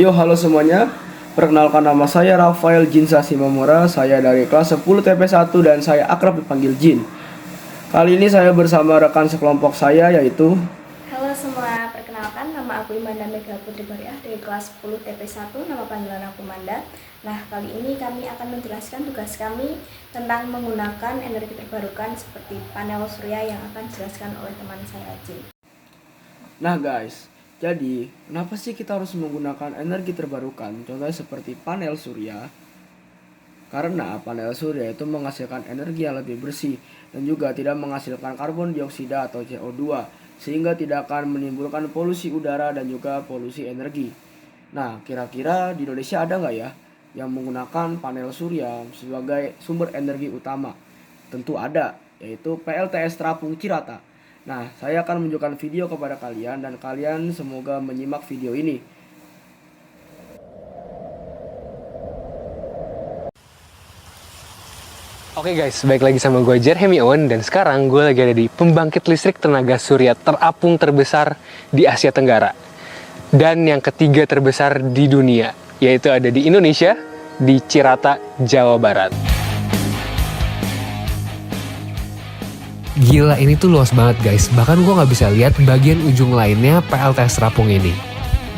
Yo, halo semuanya. Perkenalkan, nama saya Rafael Jinsa Simamura. Saya dari kelas 10 TP1 dan saya akrab dipanggil Jin. Kali ini saya bersama rekan sekelompok saya yaitu. Halo semua, perkenalkan nama aku Imanda Mega Putri Bariah dari kelas 10 TP1, nama panggilan aku Manda. Nah, kali ini kami akan menjelaskan tugas kami tentang menggunakan energi terbarukan seperti panel surya yang akan dijelaskan oleh teman saya Jin. Nah guys, jadi kenapa sih kita harus menggunakan energi terbarukan? Contohnya seperti panel surya. Karena panel surya itu menghasilkan energi yang lebih bersih dan juga tidak menghasilkan karbon dioksida atau CO2, sehingga tidak akan menimbulkan polusi udara dan juga polusi energi. Nah, kira-kira di Indonesia ada nggak ya yang menggunakan panel surya sebagai sumber energi utama? Tentu ada, yaitu PLTS Terapung Cirata. Nah, saya akan menunjukkan video kepada kalian dan kalian semoga menyimak video ini. Oke guys, balik lagi sama gue Jeremy Owen dan sekarang gue lagi ada di pembangkit listrik tenaga surya terapung terbesar di Asia Tenggara dan yang ketiga terbesar di dunia, yaitu ada di Indonesia, di Cirata, Jawa Barat. Gila, ini tuh luas banget guys, bahkan gue nggak bisa lihat bagian ujung lainnya PLTS terapung ini.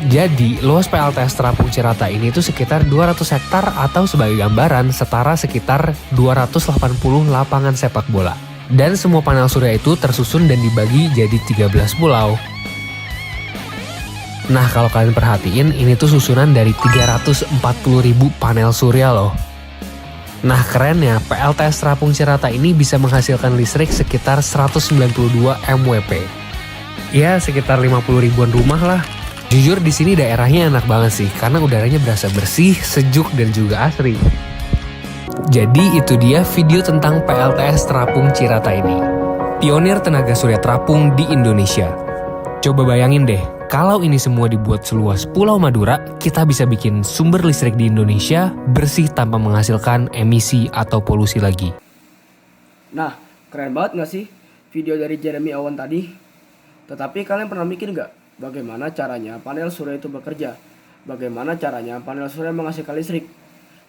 Jadi, luas PLTS Terapung Cirata ini tuh sekitar 200 hektar atau sebagai gambaran setara sekitar 280 lapangan sepak bola. Dan semua panel surya itu tersusun dan dibagi jadi 13 pulau. Nah, kalau kalian perhatiin, ini tuh susunan dari 340.000 panel surya loh. Nah, kerennya PLTS Terapung Cirata ini bisa menghasilkan listrik sekitar 192 MWP. Ya, sekitar 50 ribuan rumah lah. Jujur di sini daerahnya enak banget sih, karena udaranya berasa bersih, sejuk, dan juga asri. Jadi itu dia video tentang PLTS Terapung Cirata ini. Pionir tenaga surya terapung di Indonesia. Coba bayangin deh, kalau ini semua dibuat seluas Pulau Madura, kita bisa bikin sumber listrik di Indonesia bersih tanpa menghasilkan emisi atau polusi lagi. Nah, keren banget nggak sih video dari Jeremy Owen tadi? Tetapi kalian pernah mikir nggak bagaimana caranya panel surya itu bekerja? Bagaimana caranya panel surya menghasilkan listrik?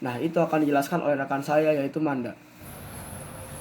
Nah, itu akan dijelaskan oleh rekan saya yaitu Manda.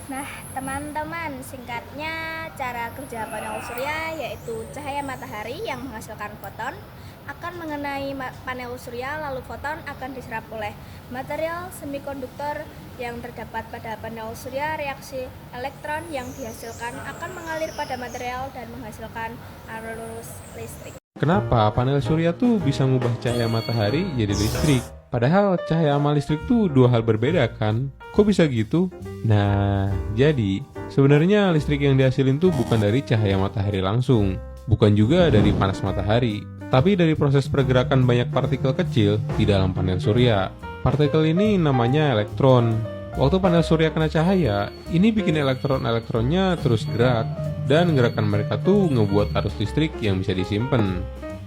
Nah, teman-teman, singkatnya cara kerja panel surya yaitu cahaya matahari yang menghasilkan foton akan mengenai panel surya, lalu foton akan diserap oleh material semikonduktor yang terdapat pada panel surya. Reaksi elektron yang dihasilkan akan mengalir pada material dan menghasilkan arus listrik. Kenapa panel surya tuh bisa ngubah cahaya matahari jadi listrik? Padahal cahaya sama listrik tuh dua hal berbeda kan? Kok bisa gitu? Nah, jadi sebenarnya listrik yang dihasilin tuh bukan dari cahaya matahari langsung, bukan juga dari panas matahari, tapi dari proses pergerakan banyak partikel kecil di dalam panel surya. Partikel ini namanya elektron. Waktu panel surya kena cahaya, ini bikin elektron-elektronnya terus gerak, dan gerakan mereka tuh ngebuat arus listrik yang bisa disimpan.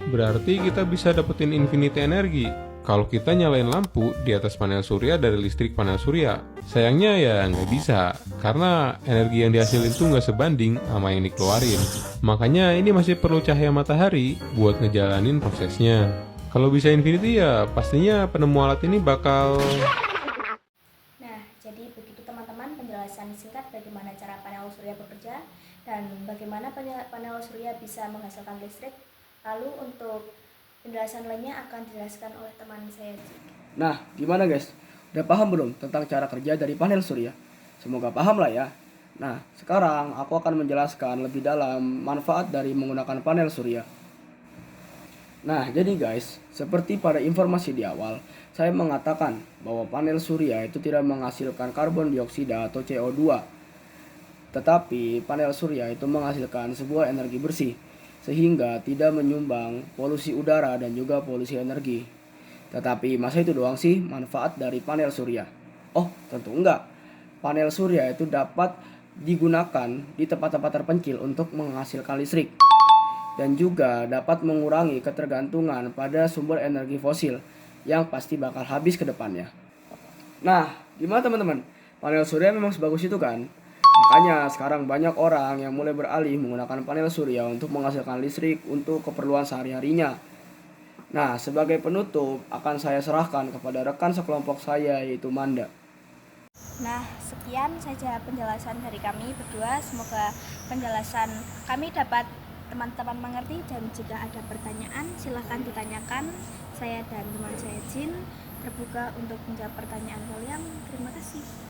Berarti kita bisa dapetin infinity energi kalau kita nyalain lampu di atas panel surya dari listrik panel surya. Sayangnya ya nggak bisa, karena energi yang dihasilin tuh nggak sebanding sama yang dikeluarin. Makanya ini masih perlu cahaya matahari buat ngejalanin prosesnya. Kalau bisa infinity ya pastinya penemu alat ini bakal... Nah, jadi begitu teman-teman penjelasan singkat bagaimana cara panel surya bekerja dan bagaimana panel surya bisa menghasilkan listrik. Lalu untuk penjelasan lainnya akan dijelaskan oleh teman saya. Nah, gimana guys? Udah paham belum tentang cara kerja dari panel surya? Semoga paham lah ya. Nah, sekarang aku akan menjelaskan lebih dalam manfaat dari menggunakan panel surya. Nah, jadi guys, seperti pada informasi di awal, saya mengatakan bahwa panel surya itu tidak menghasilkan karbon dioksida atau CO2. Tetapi panel surya itu menghasilkan sebuah energi bersih, sehingga tidak menyumbang polusi udara dan juga polusi energi. Tetapi masa itu doang sih manfaat dari panel surya? Oh, tentu enggak. Panel surya itu dapat digunakan di tempat-tempat terpencil untuk menghasilkan listrik, dan juga dapat mengurangi ketergantungan pada sumber energi fosil yang pasti bakal habis ke depannya. Nah, gimana teman-teman? Panel surya memang sebagus itu kan? Makanya sekarang banyak orang yang mulai beralih menggunakan panel surya untuk menghasilkan listrik untuk keperluan sehari-harinya. Nah, sebagai penutup akan saya serahkan kepada rekan sekelompok saya yaitu Manda. Nah, sekian saja penjelasan dari kami berdua. Semoga penjelasan kami dapat teman-teman mengerti, dan jika ada pertanyaan silahkan ditanyakan. Saya dan teman saya Jin terbuka untuk menjawab pertanyaan kalian. Terima kasih.